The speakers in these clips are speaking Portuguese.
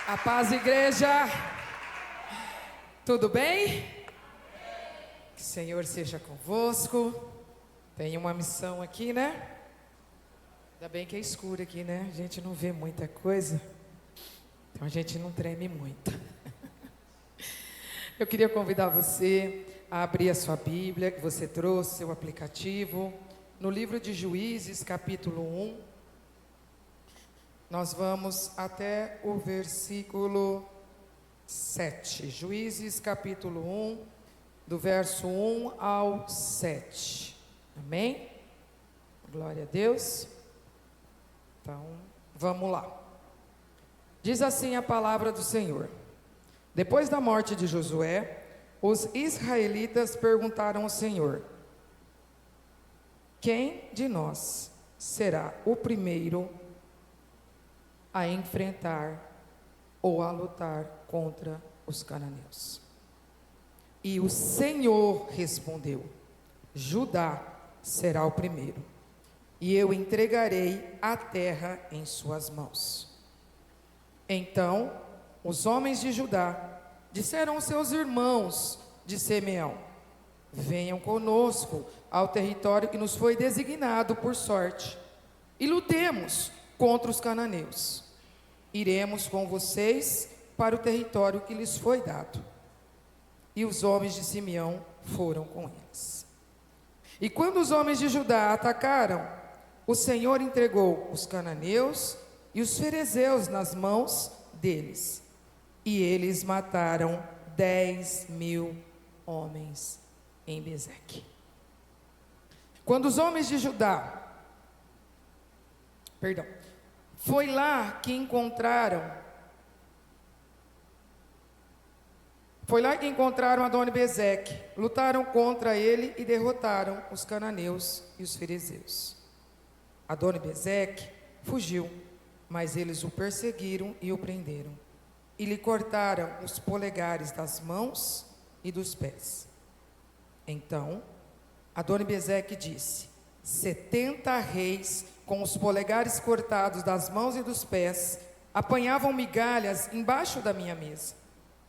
A paz, igreja. Tudo bem? Que o Senhor seja convosco. Tem uma missão aqui, né? Ainda bem que é escuro aqui, né? A gente não vê muita coisa. Então a gente não treme muito. Eu queria convidar você a abrir a sua Bíblia, que você trouxe, seu aplicativo, no livro de Juízes, capítulo 1. Nós vamos até o versículo 7. Juízes, capítulo 1, do verso 1 ao 7. Amém? Glória a Deus. Então, vamos lá. Diz assim a palavra do Senhor. Depois da morte de Josué, os israelitas perguntaram ao Senhor: quem de nós será o primeiro a enfrentar ou a lutar contra os cananeus? E o Senhor respondeu: Judá será o primeiro, e eu entregarei a terra em suas mãos. Então os homens de Judá disseram aos seus irmãos de Simeão: venham conosco ao território que nos foi designado por sorte, e lutemos contra os cananeus. Iremos com vocês para o território que lhes foi dado. E os homens de Simeão foram com eles. E quando os homens de Judá atacaram, o Senhor entregou os cananeus e os ferezeus nas mãos deles. E eles mataram 10.000 homens em Bezeque. Quando os homens de Judá, foi lá que encontraram Adoni-Bezeque, lutaram contra ele e derrotaram os cananeus e os ferezeus. Adoni-Bezeque fugiu, mas eles o perseguiram e o prenderam, e lhe cortaram os polegares das mãos e dos pés. Então Adoni-Bezeque disse: 70 reis com os polegares cortados das mãos e dos pés apanhavam migalhas embaixo da minha mesa.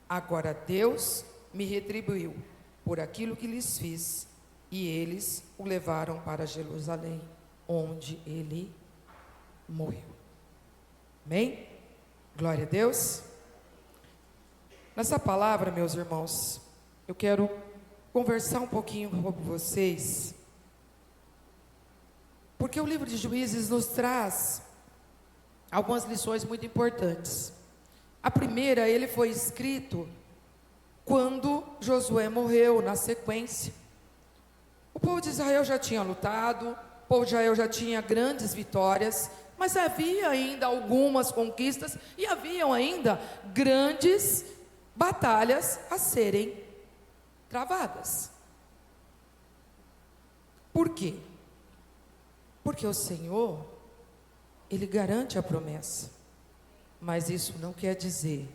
Agora Deus me retribuiu por aquilo que lhes fiz, e eles o levaram para Jerusalém, onde ele morreu. Amém? Glória a Deus. Nessa palavra, meus irmãos, eu quero conversar um pouquinho com vocês, porque o livro de Juízes nos traz algumas lições muito importantes. A primeira, ele foi escrito quando Josué morreu, na sequência. O povo de Israel já tinha lutado, o povo de Israel já tinha grandes vitórias, mas havia ainda algumas conquistas e haviam ainda grandes batalhas a serem travadas. Por quê? Porque o Senhor, Ele garante a promessa, mas isso não quer dizer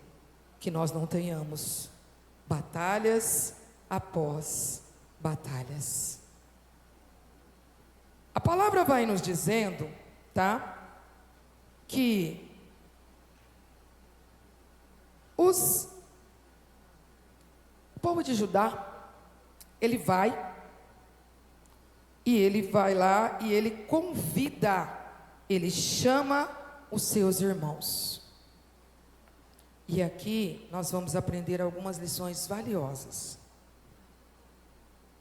que nós não tenhamos batalhas após batalhas. A palavra vai nos dizendo, que o povo de Judá, ele vai lá e ele convida, ele chama os seus irmãos. E aqui nós vamos aprender algumas lições valiosas.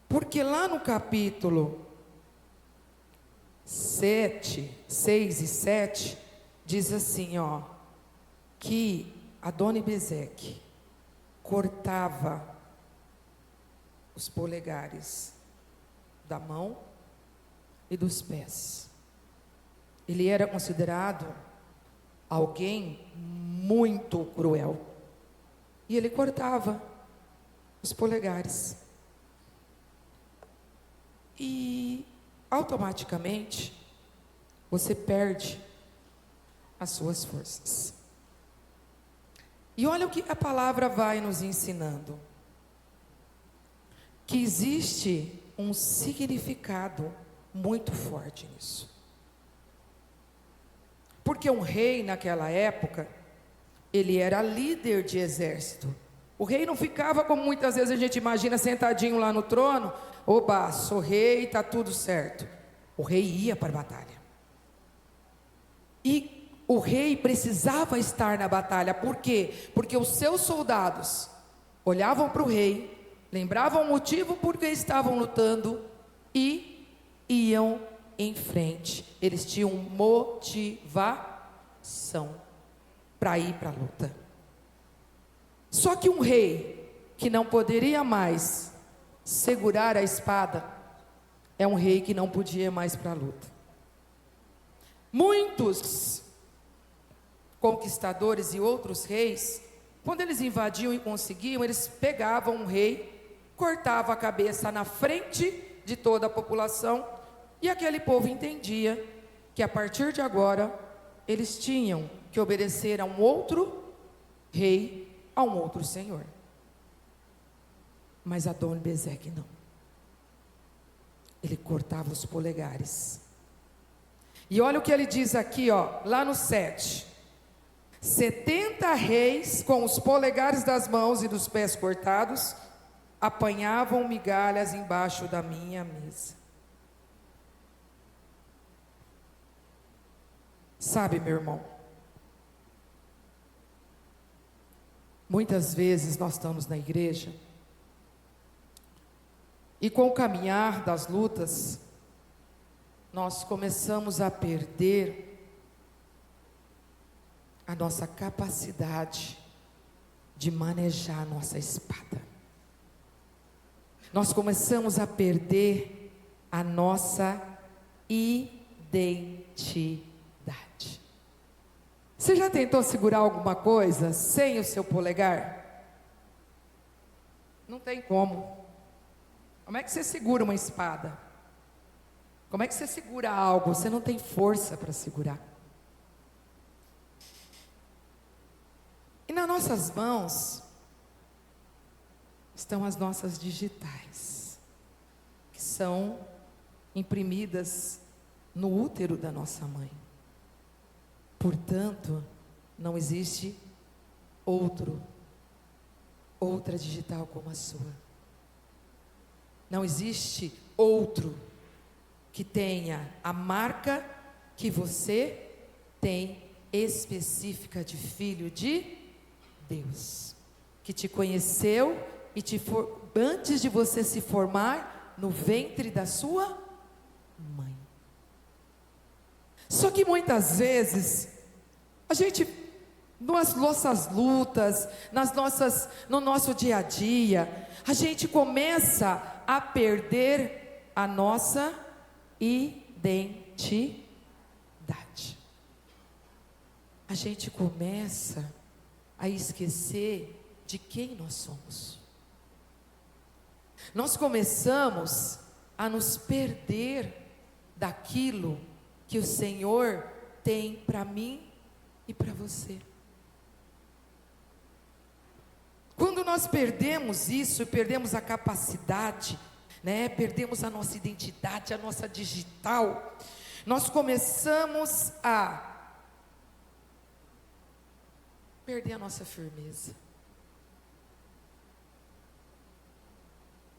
Porque lá no capítulo 6 e 7, diz assim, que Adoni-Bezeque cortava os polegares da mão e dos pés. Ele era considerado alguém muito cruel, e ele cortava os polegares, e automaticamente você perde as suas forças. E olha o que a palavra vai nos ensinando, que existe um significado muito forte nisso. Porque um rei naquela época, ele era líder de exército. O rei não ficava como muitas vezes a gente imagina, sentadinho lá no trono. Oba, sou rei, está tudo certo. O rei ia para a batalha. E o rei precisava estar na batalha. Por quê? Porque os seus soldados olhavam para o rei, lembravam o motivo por que estavam lutando e iam em frente. Eles tinham motivação para ir para a luta. Só que um rei que não poderia mais segurar a espada é um rei que não podia mais para a luta. Muitos conquistadores e outros reis, quando eles invadiam e conseguiam, eles pegavam um rei, cortavam a cabeça na frente de toda a população, e aquele povo entendia que a partir de agora eles tinham que obedecer a um outro rei, a um outro senhor. Mas Adoni-Bezeque não. Ele cortava os polegares. E olha o que ele diz aqui, ó, lá no 7. 70 reis com os polegares das mãos e dos pés cortados apanhavam migalhas embaixo da minha mesa. Sabe, meu irmão, muitas vezes nós estamos na igreja e com o caminhar das lutas, nós começamos a perder a nossa capacidade de manejar a nossa espada. Nós começamos a perder a nossa identidade. Você já tentou segurar alguma coisa sem o seu polegar? Não tem como. Como é que você segura uma espada? Como é que você segura algo? Você não tem força para segurar. E nas nossas mãos estão as nossas digitais, que são imprimidas no útero da nossa mãe. Portanto, não existe outra digital como a sua. Não existe outro que tenha a marca que você tem específica de filho de Deus, que te conheceu e antes de você se formar no ventre da sua mãe. Só que muitas vezes a gente, nas nossas lutas, no nosso dia a dia, a gente começa a perder a nossa identidade. A gente começa a esquecer de quem nós somos. Nós começamos a nos perder daquilo que o Senhor tem para mim e para você. Quando nós perdemos isso, perdemos a capacidade, perdemos a nossa identidade, a nossa digital, nós começamos a perder a nossa firmeza.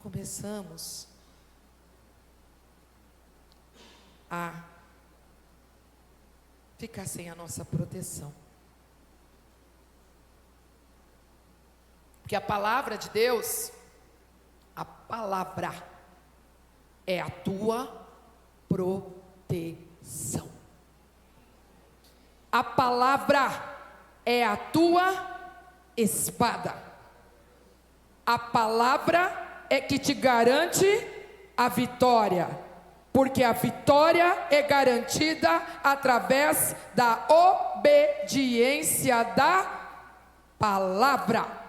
Começamos a ficar sem a nossa proteção. Porque a palavra de Deus, a palavra é a tua proteção. A palavra é a tua espada. A palavra é que te garante a vitória, porque a vitória é garantida através da obediência da palavra.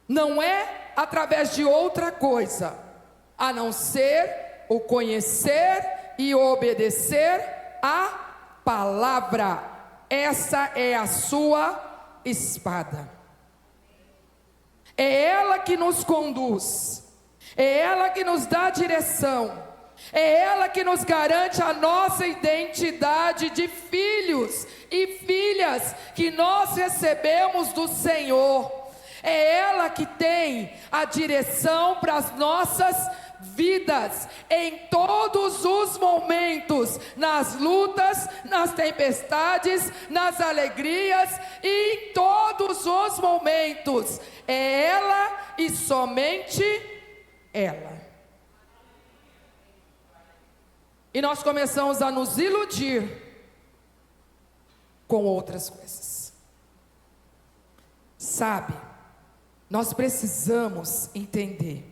Não é através de outra coisa, a não ser o conhecer e obedecer a palavra. Essa é a sua espada. É ela que nos conduz, é ela que nos dá direção, É ela que nos garante a nossa identidade de filhos e filhas que nós recebemos do Senhor. É ela que tem a direção para as nossas vidas, em todos os momentos, nas lutas, nas tempestades, nas alegrias, e em todos os momentos. É ela e somente ela. E nós começamos a nos iludir com outras coisas. Sabe, nós precisamos entender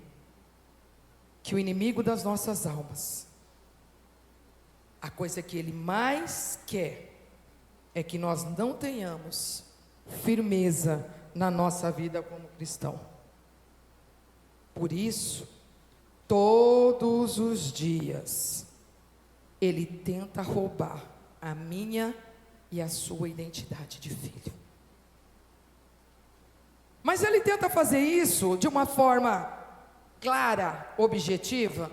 que o inimigo das nossas almas, a coisa que ele mais quer é que nós não tenhamos firmeza na nossa vida como cristão. Por isso, todos os dias, ele tenta roubar a minha e a sua identidade de filho. Mas ele tenta fazer isso de uma forma clara, objetiva?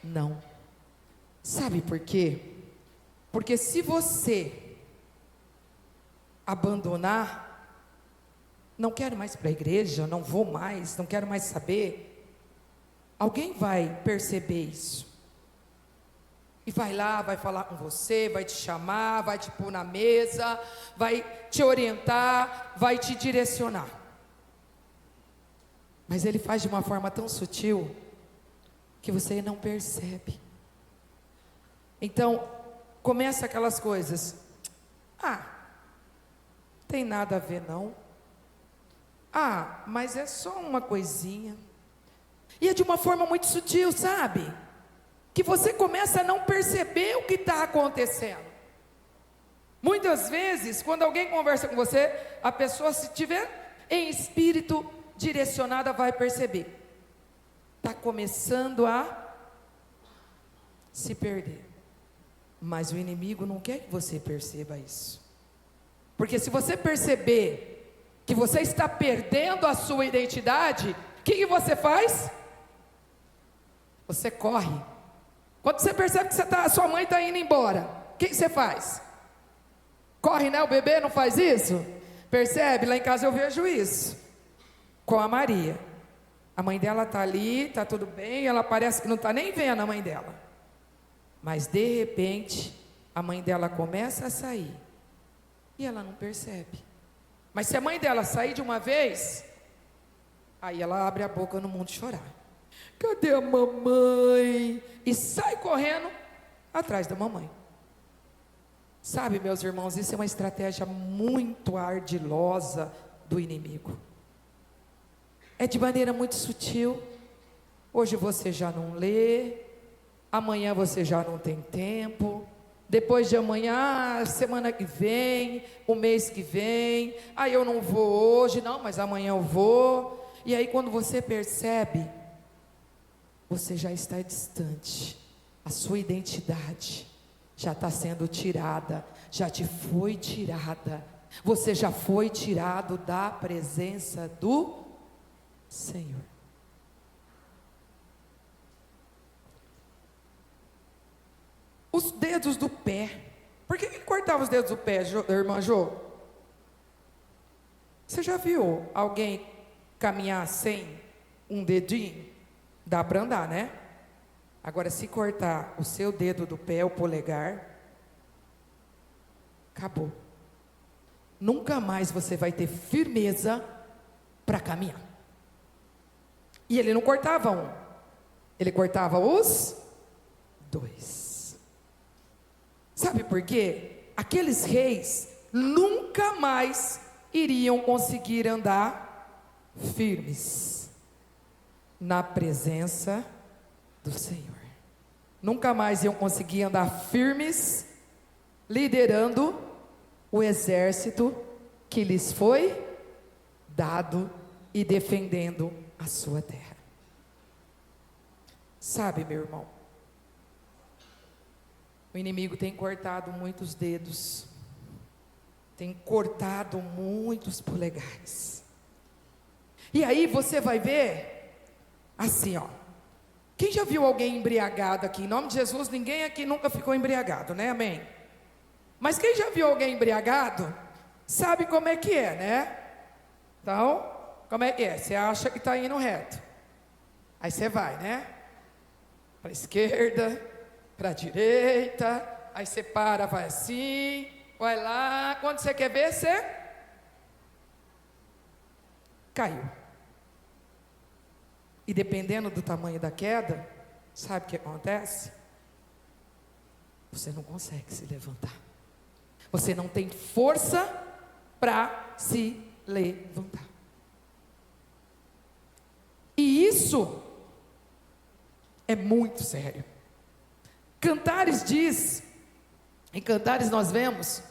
Não. Sabe por quê? Porque se você abandonar, não quero mais para a igreja, não vou mais, não quero mais saber, alguém vai perceber isso. E vai lá, vai falar com você, vai te chamar, vai te pôr na mesa, vai te orientar, vai te direcionar. Mas ele faz de uma forma tão sutil que você não percebe. Então, começa aquelas coisas. Tem nada a ver não. Mas é só uma coisinha. E é de uma forma muito sutil, sabe? Que você começa a não perceber o que está acontecendo. Muitas vezes, quando alguém conversa com você, a pessoa, se tiver em espírito direcionada, vai perceber. Está começando a se perder. Mas o inimigo não quer que você perceba isso. Porque se você perceber que você está perdendo a sua identidade, o que você faz? Você corre. Quando você percebe que sua mãe está indo embora, o que você faz? Corre, né? O bebê não faz isso? Percebe? Lá em casa eu vejo isso. Com a Maria. A mãe dela está ali, está tudo bem, ela parece que não está nem vendo a mãe dela. Mas de repente, a mãe dela começa a sair. E ela não percebe. Mas se a mãe dela sair de uma vez, aí ela abre a boca no mundo chorar. Cadê a mamãe? E sai correndo atrás da mamãe. Sabe, meus irmãos, isso é uma estratégia muito ardilosa do inimigo. É de maneira muito sutil. Hoje você já não lê, amanhã você já não tem tempo, depois de amanhã, semana que vem, o mês que vem, eu não vou hoje, não, mas amanhã eu vou. E aí quando você percebe, você já está distante, a sua identidade já está sendo tirada, já te foi tirada, você já foi tirado da presença do Senhor. Os dedos do pé, por que ele cortava os dedos do pé, irmã Jô? Você já viu alguém caminhar sem um dedinho? Dá para andar, né? Agora, se cortar o seu dedo do pé, o polegar, acabou. Nunca mais você vai ter firmeza para caminhar. E ele não cortava um, ele cortava os dois. Sabe por quê? Aqueles reis nunca mais iriam conseguir andar firmes na presença do Senhor. Nunca mais iam conseguir andar firmes, liderando o exército que lhes foi dado e defendendo a sua terra. Sabe, meu irmão, o inimigo tem cortado muitos dedos, tem cortado muitos polegares. E aí você vai ver assim, Quem já viu alguém embriagado aqui? Em nome de Jesus, ninguém aqui nunca ficou embriagado, né? Amém? Mas quem já viu alguém embriagado, sabe como é que é, né? Então, como é que é? Você acha que está indo reto. Aí você vai, né? Para a esquerda, para a direita. Aí você para, vai assim, vai lá. Quando você quer ver, você caiu. E dependendo do tamanho da queda, sabe o que acontece? Você não consegue se levantar. Você não tem força para se levantar. E isso é muito sério. Cantares diz, em Cantares nós vemos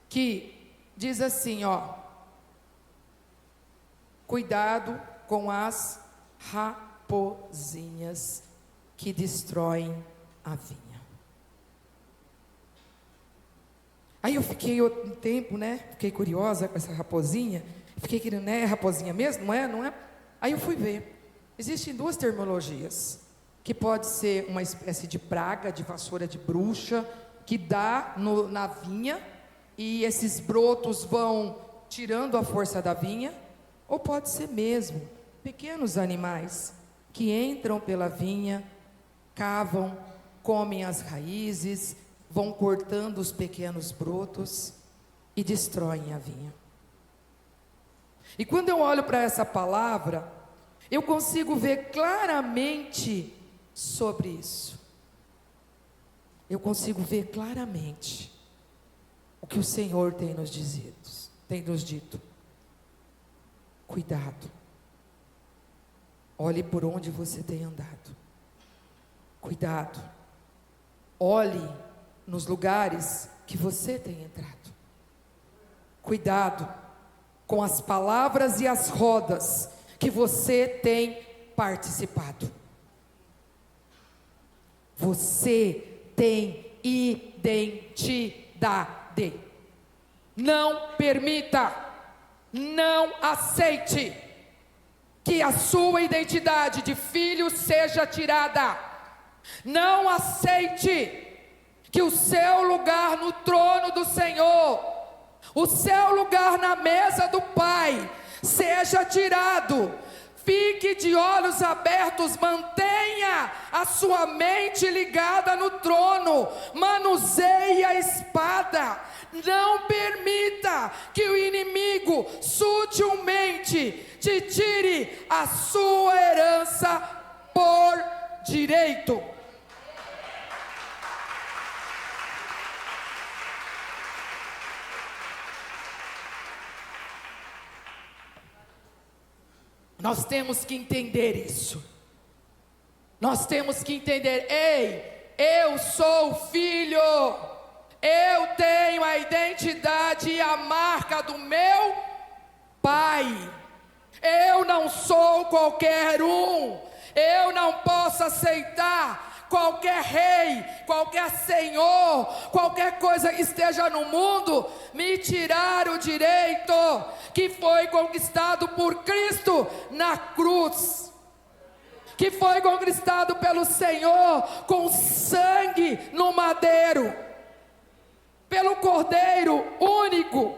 que diz assim, ó: cuidado com as raposinhas que destroem a vinha. Aí eu fiquei um tempo, né? Fiquei curiosa com essa raposinha. Fiquei querendo, né? É raposinha mesmo? Não é? Não é? Aí eu fui ver. Existem duas terminologias. Que pode ser uma espécie de praga, de vassoura de bruxa, que dá na vinha, e esses brotos vão tirando a força da vinha. Ou pode ser mesmo pequenos animais que entram pela vinha, cavam, comem as raízes, vão cortando os pequenos brotos e destroem a vinha. E quando eu olho para essa palavra, eu consigo ver claramente sobre isso. Eu consigo ver claramente o que o Senhor tem nos dito. Cuidado. Olhe por onde você tem andado. Cuidado. Olhe nos lugares que você tem entrado. Cuidado com as palavras e as rodas que você tem participado. Você tem identidade. Não permita, não aceite que a sua identidade de filho seja tirada. Não aceite que o seu lugar no trono do Senhor, o seu lugar na mesa do Pai, seja tirado. Fique de olhos abertos, mantenha a sua mente ligada no trono, manuseie a espada. Não permita que o inimigo sutilmente te tire a sua herança por direito. Nós temos que entender isso. Nós temos que entender: ei, eu sou filho, eu tenho a identidade e a marca do meu Pai. Eu não sou qualquer um. Eu não posso aceitar qualquer rei, qualquer senhor, qualquer coisa que esteja no mundo me tirar o direito que foi conquistado por Cristo na cruz, que foi conquistado pelo Senhor com sangue no madeiro, pelo Cordeiro único,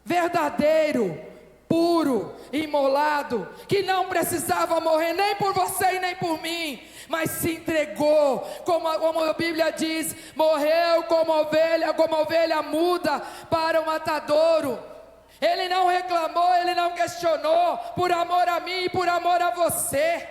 verdadeiro, puro, imolado, que não precisava morrer nem por você e nem por mim, mas se entregou, como a Bíblia diz, morreu como ovelha muda para o matadouro. Ele não reclamou, ele não questionou, por amor a mim e por amor a você.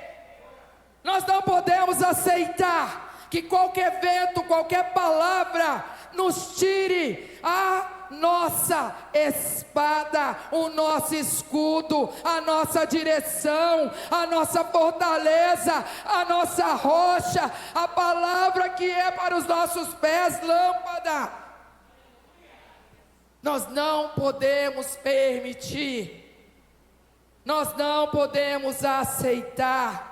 Nós não podemos aceitar que qualquer vento, qualquer palavra nos tire a nossa espada, o nosso escudo, a nossa direção, a nossa fortaleza, a nossa rocha, a palavra que é para os nossos pés lâmpada. Nós não podemos permitir, nós não podemos aceitar,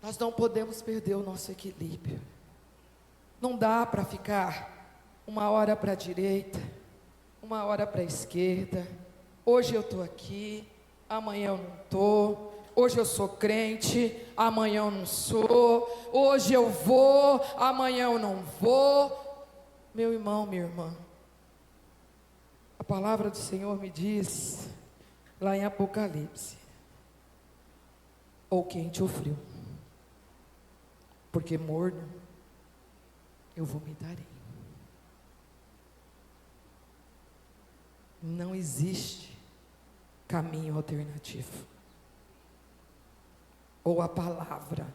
nós não podemos perder o nosso equilíbrio. Não dá para ficar uma hora para a direita, uma hora para a esquerda. Hoje eu estou aqui, amanhã eu não estou. hoje eu sou crente, amanhã eu não sou, hoje eu vou, amanhã eu não vou. Meu irmão, minha irmã, a palavra do Senhor me diz, lá em Apocalipse, ou quente ou frio, porque morno eu vomitarei. Não existe caminho alternativo. Ou a palavra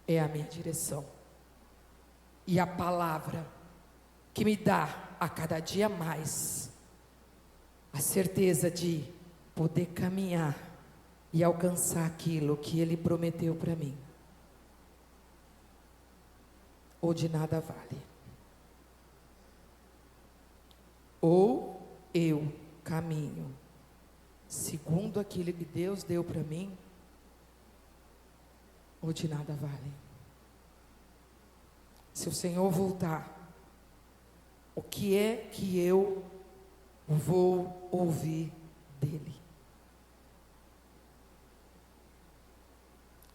é a minha direção, e a palavra que me dá a cada dia mais a certeza de poder caminhar e alcançar aquilo que Ele prometeu para mim, ou de nada vale. Ou eu caminho segundo aquilo que Deus deu para mim, ou de nada vale. Se o Senhor voltar, o que é que eu vou ouvir dele?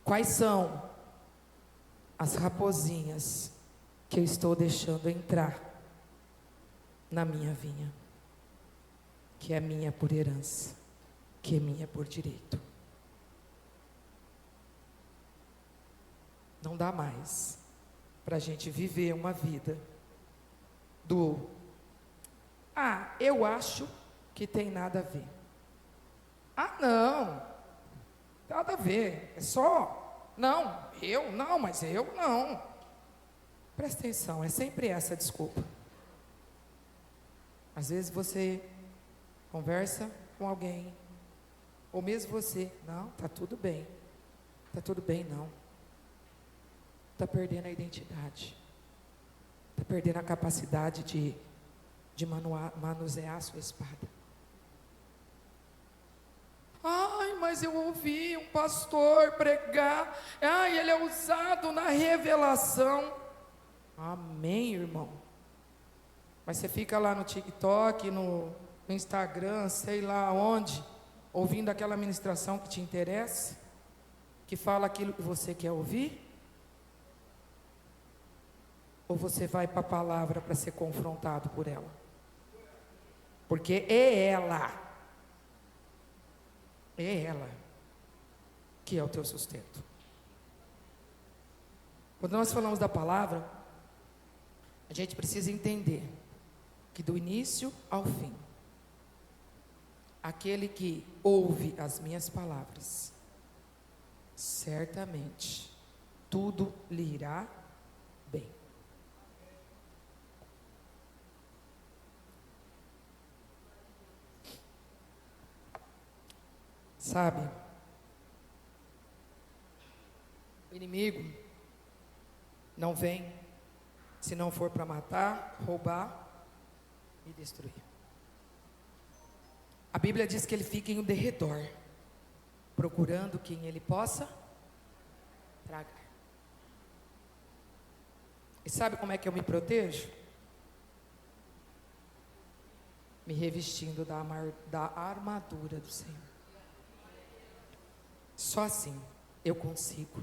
Quais são as raposinhas que eu estou deixando entrar na minha vinha, que é minha por herança, que é minha por direito? Não dá mais para a gente viver uma vida do eu acho que tem nada a ver. Não, nada a ver, é só, mas eu não. Presta atenção, é sempre essa desculpa. Às vezes você conversa com alguém, ou mesmo você, não, está tudo bem não. Está perdendo a identidade, está perdendo a capacidade de manusear a sua espada. Mas eu ouvi um pastor pregar, ele é usado na revelação. Amém, irmão. Mas você fica lá no TikTok, no Instagram, sei lá onde, ouvindo aquela ministração que te interessa, que fala aquilo que você quer ouvir? Ou você vai para a palavra para ser confrontado por ela? Porque é ela que é o teu sustento. Quando nós falamos da palavra, a gente precisa entender que do início ao fim, aquele que ouve as minhas palavras, certamente tudo lhe irá bem. Sabe, o inimigo não vem se não for para matar, roubar e destruir. A Bíblia diz que ele fica em um derredor, procurando quem ele possa tragar. E sabe como é que eu me protejo? Me revestindo da armadura do Senhor. Só assim eu consigo.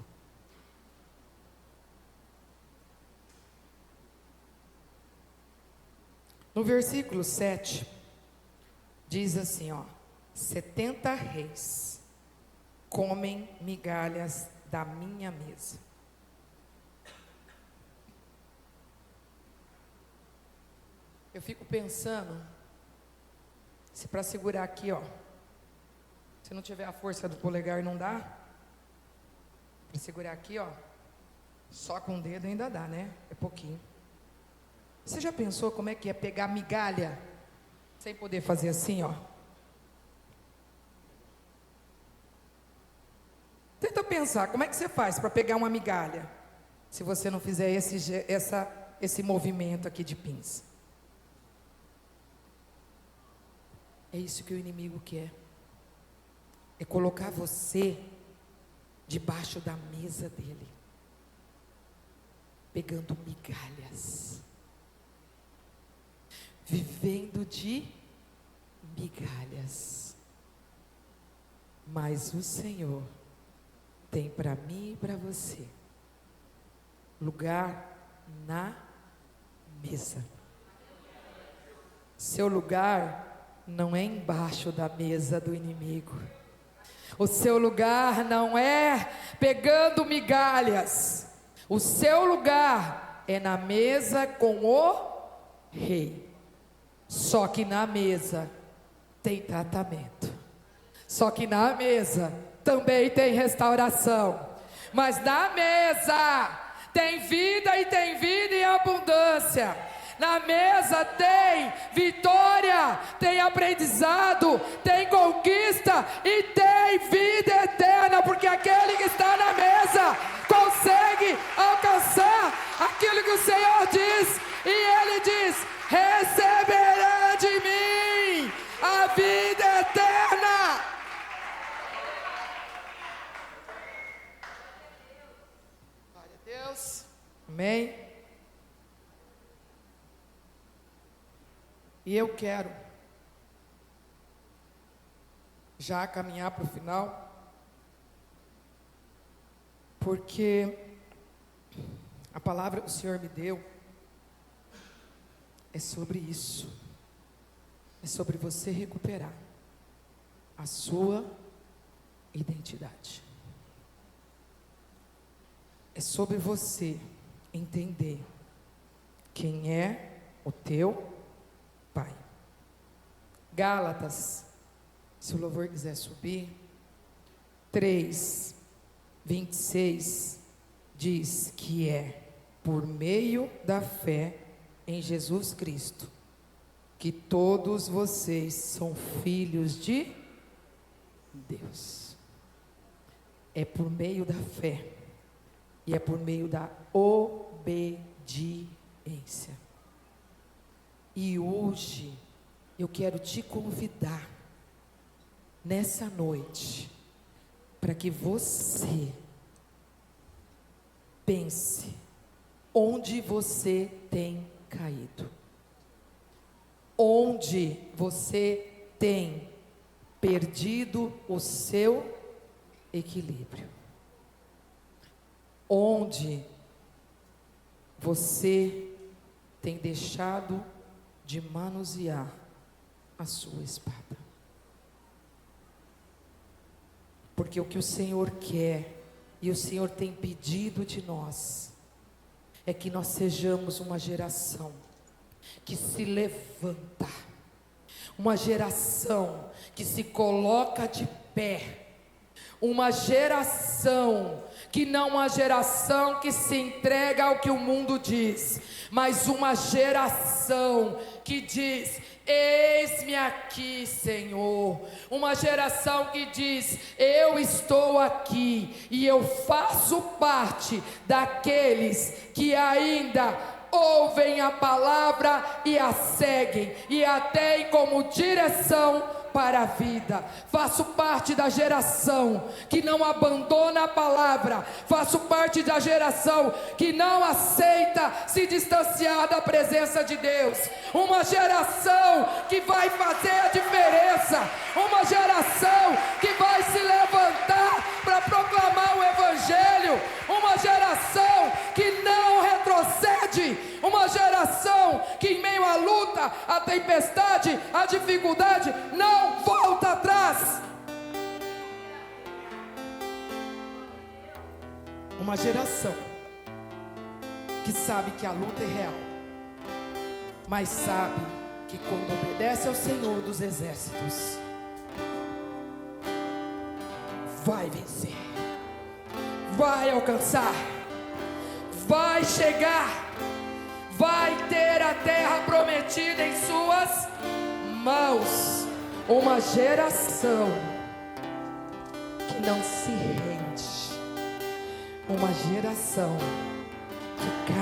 No versículo 7, diz assim, 70 reis comem migalhas da minha mesa. Eu fico pensando, se para segurar aqui, se não tiver a força do polegar não dá, para segurar aqui, só com o dedo ainda dá, né? É pouquinho. Você já pensou como é que é pegar migalha sem poder fazer assim, Tenta pensar, como é que você faz para pegar uma migalha, se você não fizer esse movimento aqui de pinça? É isso que o inimigo quer. É colocar você debaixo da mesa dele, pegando migalhas, vivendo de migalhas. mas o Senhor tem para mim e para você lugar na mesa. Seu lugar não é embaixo da mesa do inimigo. O seu lugar não é pegando migalhas. O seu lugar é na mesa com o rei. Só que na mesa tem tratamento. Só que na mesa também tem restauração. Mas na mesa tem vida e tem vida em abundância. Na mesa tem vitória, tem aprendizado, tem conquista e tem vida eterna, porque aquele que está na mesa consegue alcançar aquilo que o Senhor diz, e Ele diz: receberá de mim a vida eterna. Glória a Deus. Amém. E eu quero já caminhar para o final, porque a palavra que o Senhor me deu é sobre isso. É sobre você recuperar a sua identidade. É sobre você entender quem é o teu Pai. Gálatas, se o louvor quiser subir, 3:26 diz que é por meio da fé em Jesus Cristo que todos vocês são filhos de Deus. É por meio da fé e é por meio da obediência. E hoje eu quero te convidar nessa noite para que você pense onde você tem caído, onde você tem perdido o seu equilíbrio, onde você tem deixado de manusear a sua espada. Porque o que o Senhor quer e o Senhor tem pedido de nós é que nós sejamos uma geração que se levanta, uma geração que se coloca de pé, uma geração que não uma geração que se entrega ao que o mundo diz, mas uma geração que diz: eis-me aqui, Senhor. Uma geração que diz: eu estou aqui e eu faço parte daqueles que ainda ouvem a palavra e a seguem e a têm como direção para a vida. Faço parte da geração que não abandona a palavra. Faço parte da geração que não aceita se distanciar da presença de Deus. Uma geração que vai fazer a diferença. Uma geração que vai se levantar para proclamar o Evangelho. Uma geração que não retrocede. Uma geração que em meio à luta, à tempestade, à dificuldade, não volta atrás. Uma geração que sabe que a luta é real, mas sabe que quando obedece ao Senhor dos Exércitos, vai vencer, vai alcançar, vai chegar, vai ter a terra prometida em suas mãos. Uma geração que não se rende, uma geração que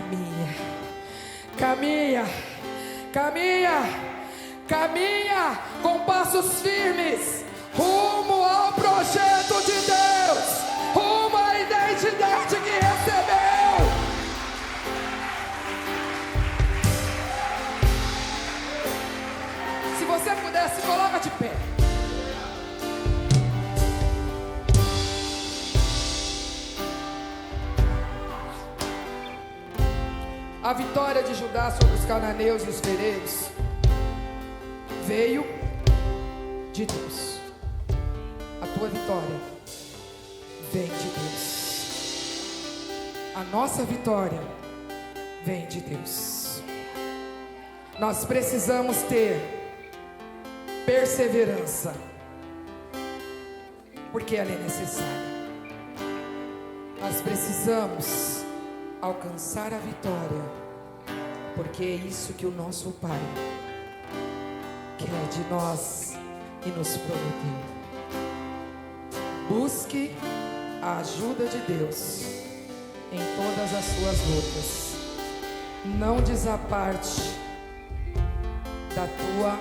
caminha com passos firmes rumo ao projeto de Deus, rumo à identidade que recebeu. Se você puder, se coloca de pé. A vitória de Judá sobre os cananeus e os fereus veio de Deus. A tua vitória vem de Deus. A nossa vitória vem de Deus. Nós precisamos ter perseverança, porque ela é necessária. Nós precisamos alcançar a vitória, porque é isso que o nosso Pai quer de nós e nos prometeu. Busque a ajuda de Deus em todas as suas lutas. Não desaparte da tua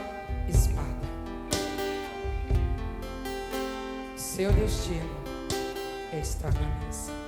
espada. Seu destino é estar na mesa.